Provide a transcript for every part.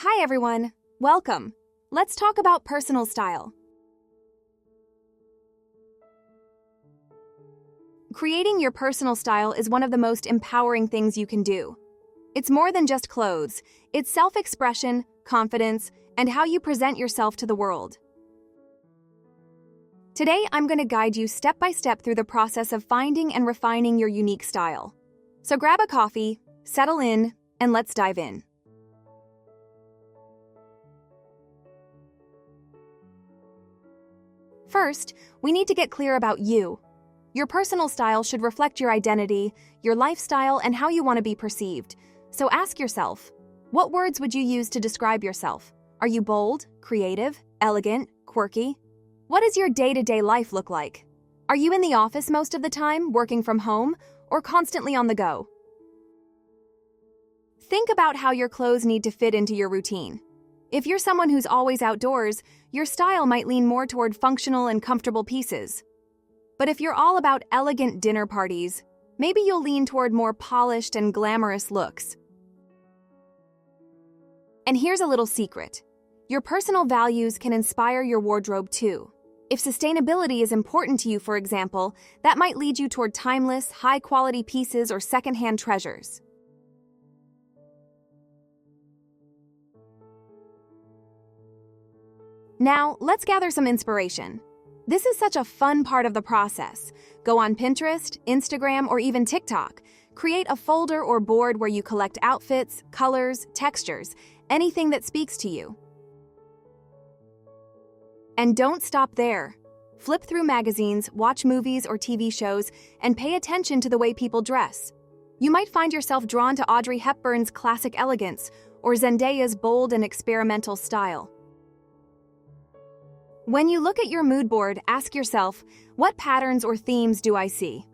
Hi everyone, welcome. Let's talk about personal style. Creating your personal style is one of the most empowering things you can do. It's more than just clothes, it's self-expression, confidence, and how you present yourself to the world. Today, I'm going to guide you step by step through the process of finding and refining your unique style. So grab a coffee, settle in, and let's dive in. First, we need to get clear about you. Your personal style should reflect your identity, your lifestyle, and how you want to be perceived. So ask yourself, what words would you use to describe yourself? Are you bold, creative, elegant, quirky? What does your day-to-day life look like? Are you in the office most of the time, working from home, or constantly on the go? Think about how your clothes need to fit into your routine. If you're someone who's always outdoors, your style might lean more toward functional and comfortable pieces. But if you're all about elegant dinner parties, maybe you'll lean toward more polished and glamorous looks. And here's a little secret. Your personal values can inspire your wardrobe too. If sustainability is important to you, for example, that might lead you toward timeless, high-quality pieces or secondhand treasures. Now, let's gather some inspiration. This is such a fun part of the process. Go on Pinterest, Instagram, or even TikTok. Create a folder or board where you collect outfits, colors, textures, anything that speaks to you. And don't stop there. Flip through magazines, watch movies or TV shows, and pay attention to the way people dress. You might find yourself drawn to Audrey Hepburn's classic elegance or Zendaya's bold and experimental style. When you look at your mood board, ask yourself, what patterns or themes do I see?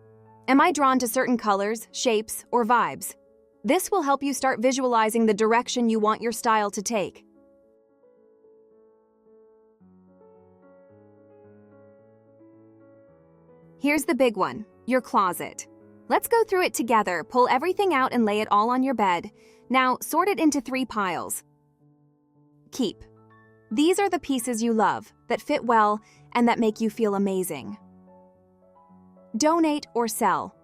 Am I drawn to certain colors, shapes, or vibes? This will help you start visualizing the direction you want your style to take. Here's the big one, your closet. Let's go through it together, pull everything out and lay it all on your bed. Now, sort it into 3 piles. Keep. These are the pieces you love, that fit well, and that make you feel amazing. Donate or sell.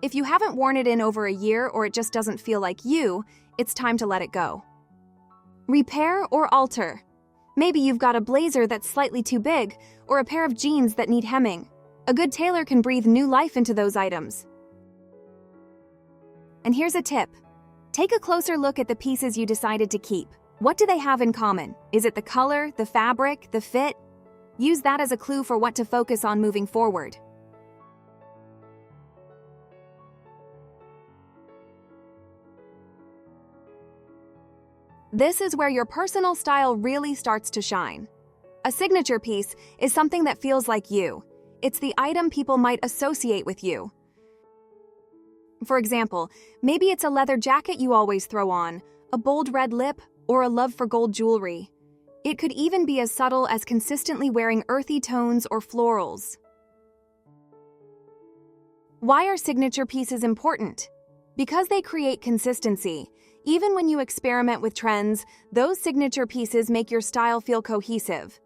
If you haven't worn it in over a year or it just doesn't feel like you, it's time to let it go. Repair or alter. Maybe you've got a blazer that's slightly too big, or a pair of jeans that need hemming. A good tailor can breathe new life into those items. And here's a tip. Take a closer look at the pieces you decided to keep. What do they have in common? Is it the color, the fabric, the fit? Use that as a clue for what to focus on moving forward. This is where your personal style really starts to shine. A signature piece is something that feels like you. It's the item people might associate with you. For example, maybe it's a leather jacket you always throw on, a bold red lip, or a love for gold jewelry. It could even be as subtle as consistently wearing earthy tones or florals. Why are signature pieces important? Because they create consistency. Even when you experiment with trends, those signature pieces make your style feel cohesive.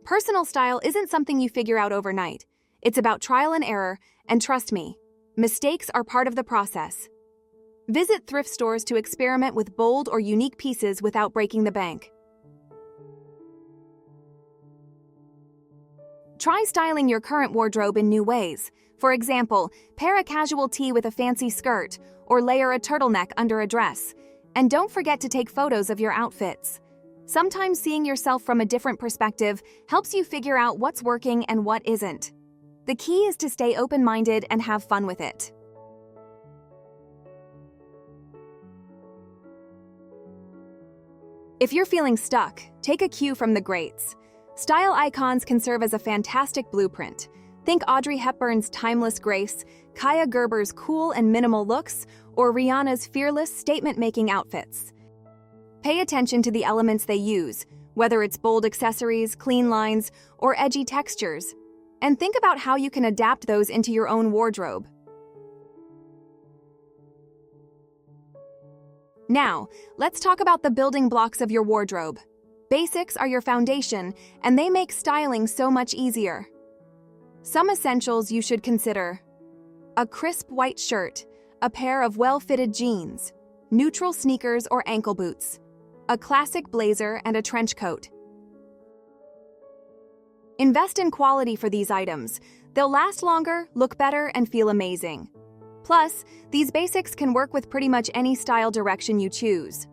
Personal style isn't something you figure out overnight. It's about trial and error, and trust me, mistakes are part of the process. Visit thrift stores to experiment with bold or unique pieces without breaking the bank. Try styling your current wardrobe in new ways. For example, pair a casual tee with a fancy skirt, or layer a turtleneck under a dress. And don't forget to take photos of your outfits. Sometimes seeing yourself from a different perspective helps you figure out what's working and what isn't. The key is to stay open-minded and have fun with it. If you're feeling stuck, take a cue from the greats. Style icons can serve as a fantastic blueprint. Think Audrey Hepburn's timeless grace, Kaia Gerber's cool and minimal looks, or Rihanna's fearless statement-making outfits. Pay attention to the elements they use, whether it's bold accessories, clean lines, or edgy textures. And think about how you can adapt those into your own wardrobe. Now, let's talk about the building blocks of your wardrobe. Basics are your foundation, and they make styling so much easier. Some essentials you should consider: a crisp white shirt, a pair of well-fitted jeans, neutral sneakers or ankle boots, a classic blazer and a trench coat. Invest in quality for these items. They'll last longer, look better, and feel amazing. Plus, these basics can work with pretty much any style direction you choose.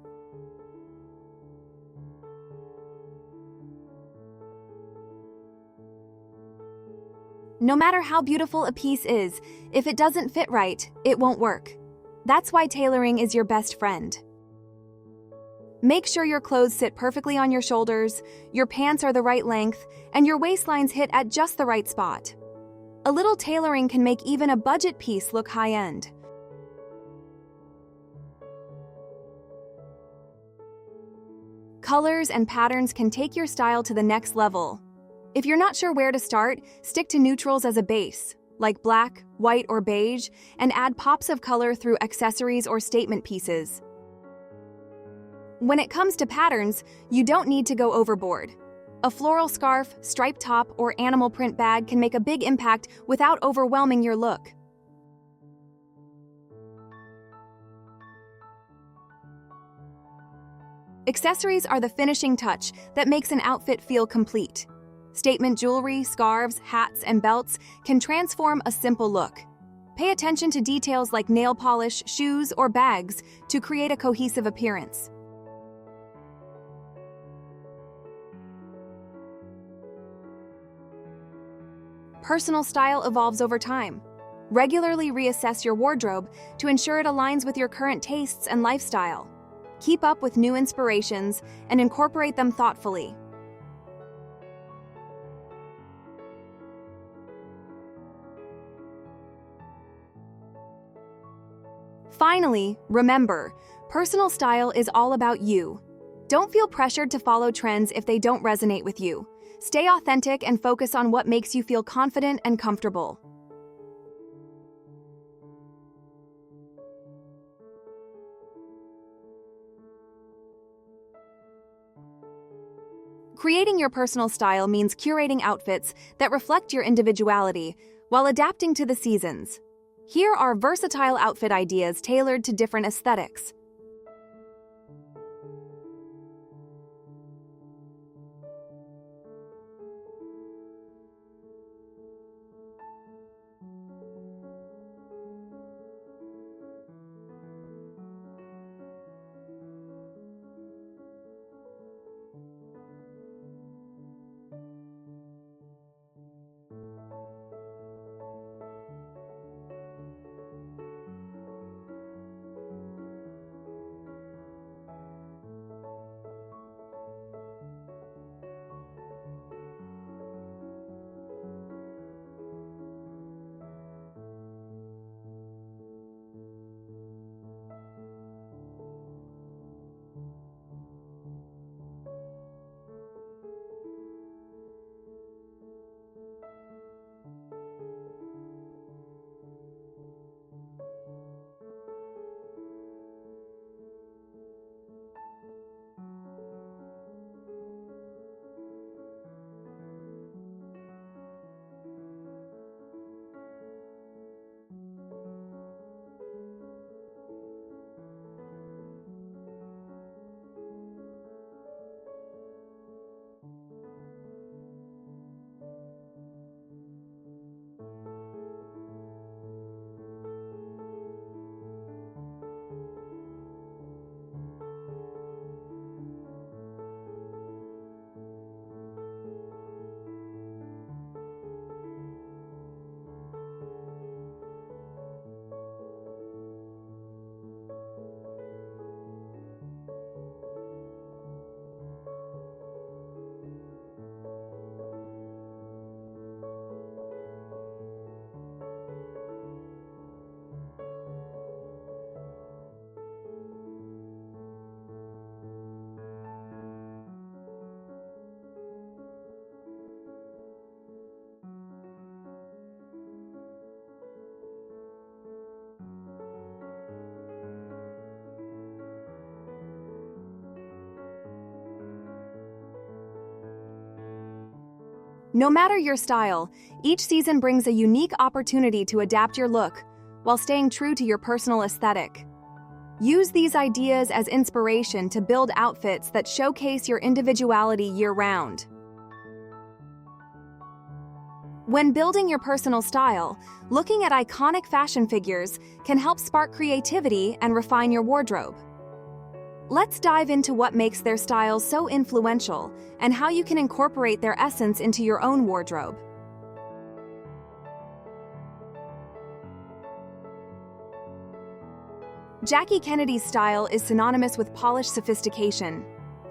No matter how beautiful a piece is, if it doesn't fit right, it won't work. That's why tailoring is your best friend. Make sure your clothes sit perfectly on your shoulders, your pants are the right length, and your waistlines hit at just the right spot. A little tailoring can make even a budget piece look high-end. Colors and patterns can take your style to the next level. If you're not sure where to start, stick to neutrals as a base, like black, white, or beige, and add pops of color through accessories or statement pieces. When it comes to patterns, you don't need to go overboard. A floral scarf, striped top, or animal print bag can make a big impact without overwhelming your look. Accessories are the finishing touch that makes an outfit feel complete. Statement jewelry, scarves, hats, and belts can transform a simple look. Pay attention to details like nail polish, shoes, or bags to create a cohesive appearance. Personal style evolves over time. Regularly reassess your wardrobe to ensure it aligns with your current tastes and lifestyle. Keep up with new inspirations and incorporate them thoughtfully. Finally, remember, personal style is all about you. Don't feel pressured to follow trends if they don't resonate with you. Stay authentic and focus on what makes you feel confident and comfortable. Creating your personal style means curating outfits that reflect your individuality while adapting to the seasons. Here are versatile outfit ideas tailored to different aesthetics. No matter your style, each season brings a unique opportunity to adapt your look while staying true to your personal aesthetic. Use these ideas as inspiration to build outfits that showcase your individuality year-round. When building your personal style, looking at iconic fashion figures can help spark creativity and refine your wardrobe. Let's dive into what makes their styles so influential and how you can incorporate their essence into your own wardrobe. Jackie Kennedy's style is synonymous with polished sophistication.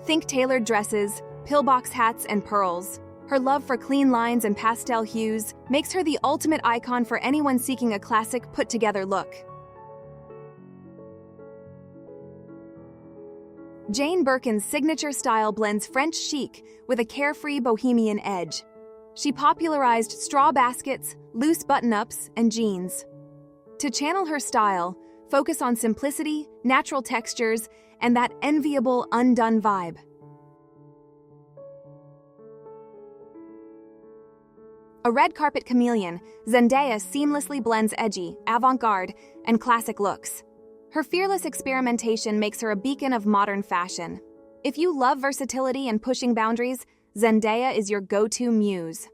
Think tailored dresses, pillbox hats, and pearls. Her love for clean lines and pastel hues makes her the ultimate icon for anyone seeking a classic, put-together look. Jane Birkin's signature style blends French chic with a carefree bohemian edge. She popularized straw baskets, loose button-ups, and jeans. To channel her style, focus on simplicity, natural textures, and that enviable undone vibe. A red carpet chameleon, Zendaya seamlessly blends edgy, avant-garde, and classic looks. Her fearless experimentation makes her a beacon of modern fashion. If you love versatility and pushing boundaries, Zendaya is your go-to muse.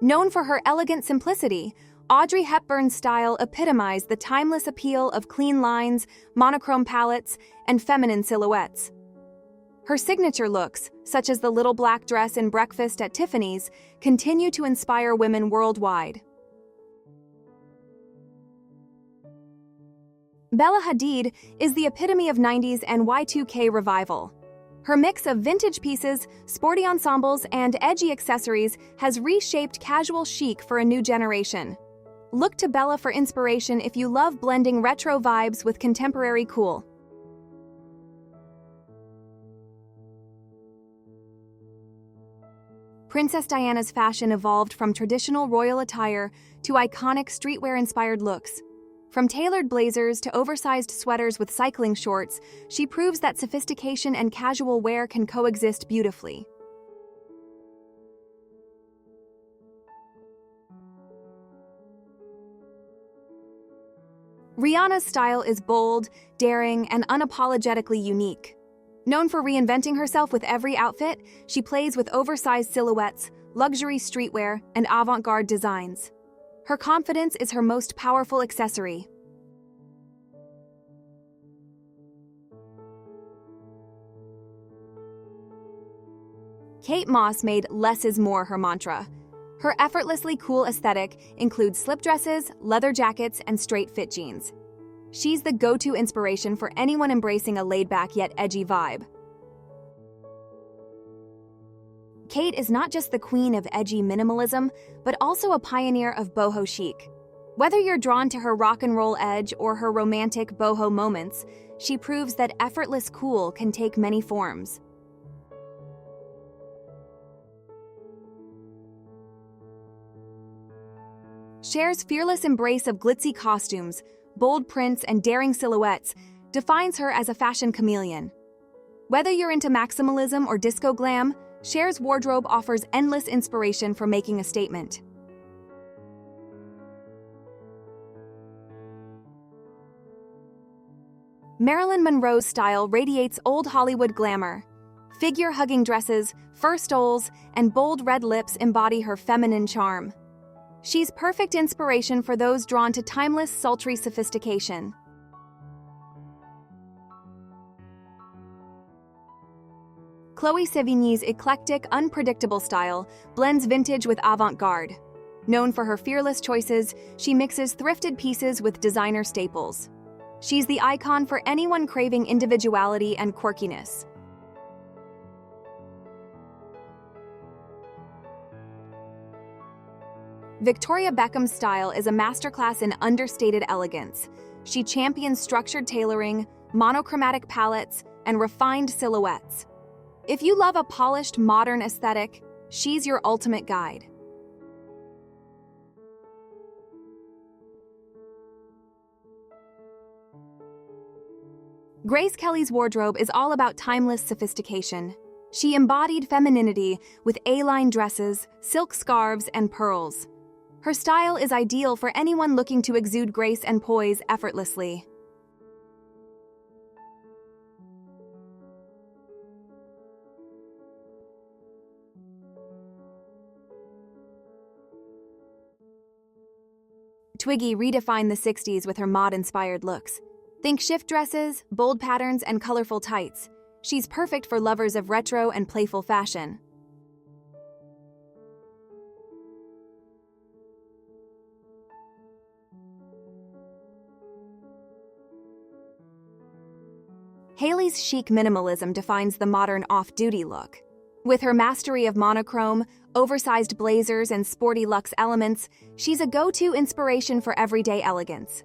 Known for her elegant simplicity, Audrey Hepburn's style epitomized the timeless appeal of clean lines, monochrome palettes, and feminine silhouettes. Her signature looks, such as the little black dress in Breakfast at Tiffany's, continue to inspire women worldwide. Bella Hadid is the epitome of 90s and Y2K revival. Her mix of vintage pieces, sporty ensembles, and edgy accessories has reshaped casual chic for a new generation. Look to Bella for inspiration if you love blending retro vibes with contemporary cool. Princess Diana's fashion evolved from traditional royal attire to iconic streetwear-inspired looks. From tailored blazers to oversized sweaters with cycling shorts, she proves that sophistication and casual wear can coexist beautifully. Rihanna's style is bold, daring, and unapologetically unique. Known for reinventing herself with every outfit, she plays with oversized silhouettes, luxury streetwear, and avant-garde designs. Her confidence is her most powerful accessory. Kate Moss made "less is more" her mantra. Her effortlessly cool aesthetic includes slip dresses, leather jackets, and straight-fit jeans. She's the go-to inspiration for anyone embracing a laid-back yet edgy vibe. Kate is not just the queen of edgy minimalism, but also a pioneer of boho chic. Whether you're drawn to her rock and roll edge or her romantic boho moments, she proves that effortless cool can take many forms. Cher's fearless embrace of glitzy costumes, bold prints, and daring silhouettes defines her as a fashion chameleon. Whether you're into maximalism or disco glam, Cher's wardrobe offers endless inspiration for making a statement. Marilyn Monroe's style radiates old Hollywood glamour. Figure-hugging dresses, fur stoles, and bold red lips embody her feminine charm. She's perfect inspiration for those drawn to timeless, sultry sophistication. Chloe Sevigny's eclectic, unpredictable style blends vintage with avant-garde. Known for her fearless choices, she mixes thrifted pieces with designer staples. She's the icon for anyone craving individuality and quirkiness. Victoria Beckham's style is a masterclass in understated elegance. She champions structured tailoring, monochromatic palettes, and refined silhouettes. If you love a polished, modern aesthetic, she's your ultimate guide. Grace Kelly's wardrobe is all about timeless sophistication. She embodied femininity with A-line dresses, silk scarves, and pearls. Her style is ideal for anyone looking to exude grace and poise effortlessly. Twiggy redefined the 60s with her mod-inspired looks. Think shift dresses, bold patterns, and colorful tights. She's perfect for lovers of retro and playful fashion. Hailey's chic minimalism defines the modern off-duty look. With her mastery of monochrome, oversized blazers, and sporty luxe elements, she's a go-to inspiration for everyday elegance.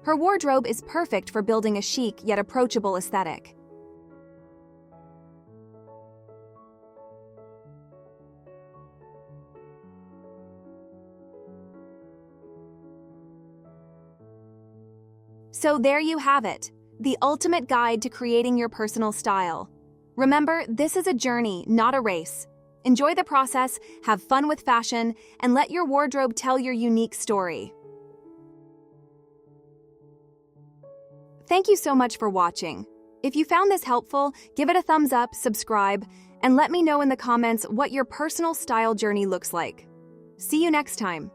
Her wardrobe is perfect for building a chic yet approachable aesthetic. So there you have it, the ultimate guide to creating your personal style. Remember, this is a journey, not a race. Enjoy the process, have fun with fashion, and let your wardrobe tell your unique story. Thank you so much for watching. If you found this helpful, give it a thumbs up, subscribe, and let me know in the comments what your personal style journey looks like. See you next time.